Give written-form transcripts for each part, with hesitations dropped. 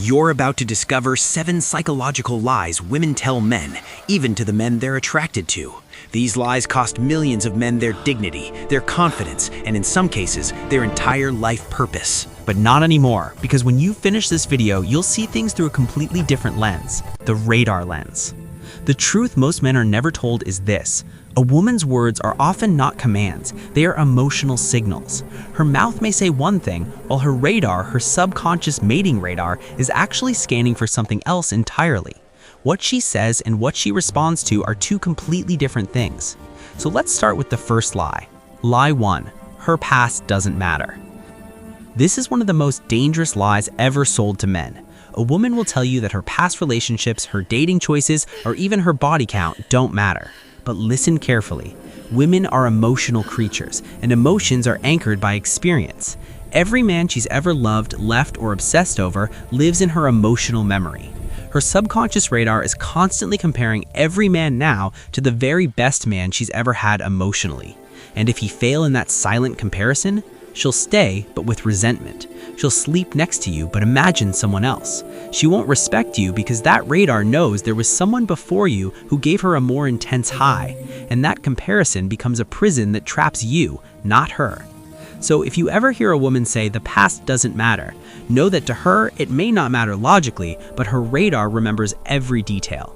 You're about to discover 7 psychological lies women tell men, even to the men they're attracted to. These lies cost millions of men their dignity, their confidence, and in some cases, their entire life purpose. But not anymore, because when you finish this video, you'll see things through a completely different lens, the radar lens. The truth most men are never told is this: a woman's words are often not commands, they are emotional signals. Her mouth may say one thing, while her radar, her subconscious mating radar, is actually scanning for something else entirely. What she says and what she responds to are two completely different things. So let's start with the first lie. Lie 1, her past doesn't matter. This is one of the most dangerous lies ever sold to men. A woman will tell you that her past relationships, her dating choices, or even her body count don't matter. But listen carefully. Women are emotional creatures, and emotions are anchored by experience. Every man she's ever loved, left, or obsessed over lives in her emotional memory. Her subconscious radar is constantly comparing every man now to the very best man she's ever had emotionally. And if he fails in that silent comparison, she'll stay, but with resentment. She'll sleep next to you, but imagine someone else. She won't respect you because that radar knows there was someone before you who gave her a more intense high, and that comparison becomes a prison that traps you, not her. So if you ever hear a woman say the past doesn't matter, know that to her it may not matter logically, but her radar remembers every detail.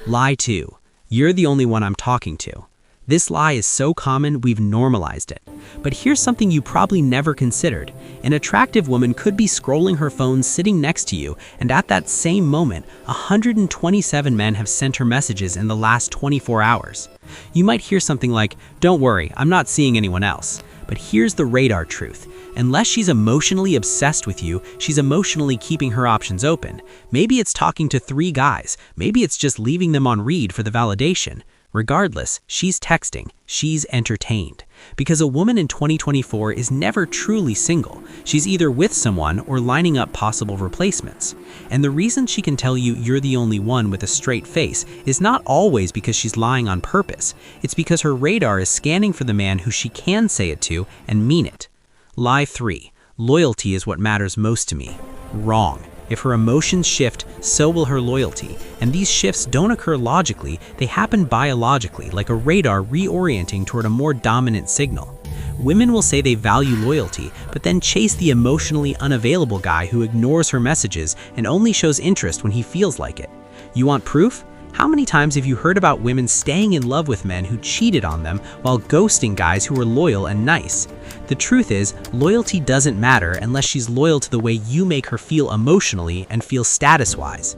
Lie 2, you're the only one I'm talking to. This lie is so common we've normalized it. But here's something you probably never considered. An attractive woman could be scrolling her phone sitting next to you, and at that same moment, 127 men have sent her messages in the last 24 hours. You might hear something like, "Don't worry, I'm not seeing anyone else." But here's the radar truth. Unless she's emotionally obsessed with you, she's emotionally keeping her options open. Maybe it's talking to 3 guys. Maybe it's just leaving them on read for the validation. Regardless, she's texting, she's entertained. Because a woman in 2024 is never truly single. She's either with someone or lining up possible replacements. And the reason she can tell you you're the only one with a straight face is not always because she's lying on purpose. It's because her radar is scanning for the man who she can say it to and mean it. Lie 3, loyalty is what matters most to me. Wrong. If her emotions shift, so will her loyalty. And these shifts don't occur logically, they happen biologically, like a radar reorienting toward a more dominant signal. Women will say they value loyalty, but then chase the emotionally unavailable guy who ignores her messages and only shows interest when he feels like it. You want proof? How many times have you heard about women staying in love with men who cheated on them while ghosting guys who were loyal and nice? The truth is, loyalty doesn't matter unless she's loyal to the way you make her feel emotionally and feel status-wise.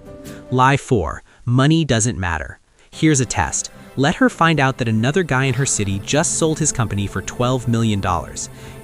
Lie 4, money doesn't matter. Here's a test. Let her find out that another guy in her city just sold his company for $12 million.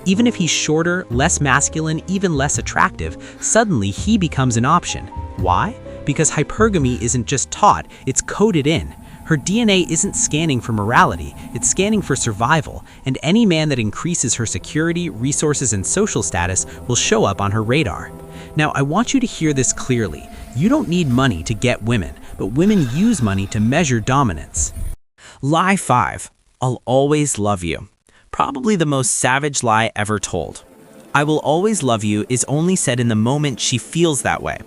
Even if he's shorter, less masculine, even less attractive, suddenly he becomes an option. Why? Because hypergamy isn't just taught, it's coded in. Her DNA isn't scanning for morality, it's scanning for survival, and any man that increases her security, resources, and social status will show up on her radar. Now, I want you to hear this clearly. You don't need money to get women, but women use money to measure dominance. Lie 5, I'll always love you. Probably the most savage lie ever told. I will always love you is only said in the moment she feels that way.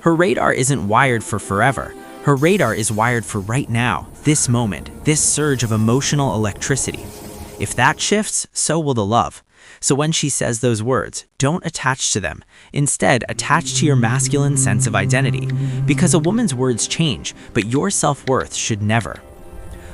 Her radar isn't wired for forever. Her radar is wired for right now, this moment, this surge of emotional electricity. If that shifts, so will the love. So when she says those words, don't attach to them. Instead, attach to your masculine sense of identity. Because a woman's words change, but your self-worth should never.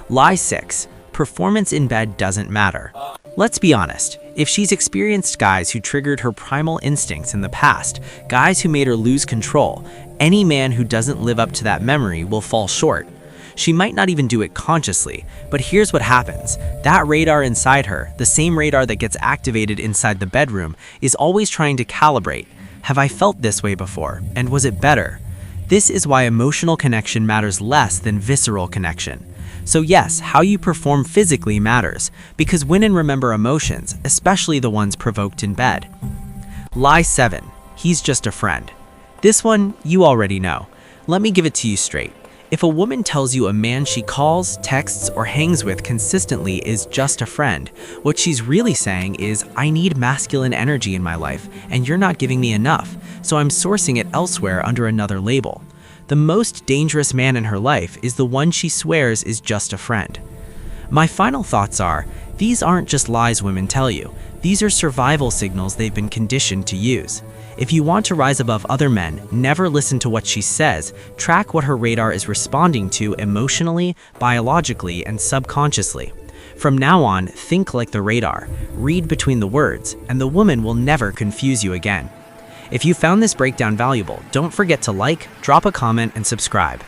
Lie 6, performance in bed doesn't matter. Let's be honest. If she's experienced guys who triggered her primal instincts in the past, guys who made her lose control, any man who doesn't live up to that memory will fall short. She might not even do it consciously, but here's what happens. That radar inside her, the same radar that gets activated inside the bedroom, is always trying to calibrate. Have I felt this way before? And was it better? This is why emotional connection matters less than visceral connection. So yes, how you perform physically matters, because women remember emotions, especially the ones provoked in bed. Lie 7, he's just a friend. This one, you already know. Let me give it to you straight. If a woman tells you a man she calls, texts, or hangs with consistently is just a friend, what she's really saying is, I need masculine energy in my life, and you're not giving me enough, so I'm sourcing it elsewhere under another label. The most dangerous man in her life is the one she swears is just a friend. My final thoughts are, these aren't just lies women tell you. These are survival signals they've been conditioned to use. If you want to rise above other men, never listen to what she says. Track what her radar is responding to emotionally, biologically, and subconsciously. From now on, think like the radar, read between the words, and the woman will never confuse you again. If you found this breakdown valuable, don't forget to like, drop a comment, and subscribe.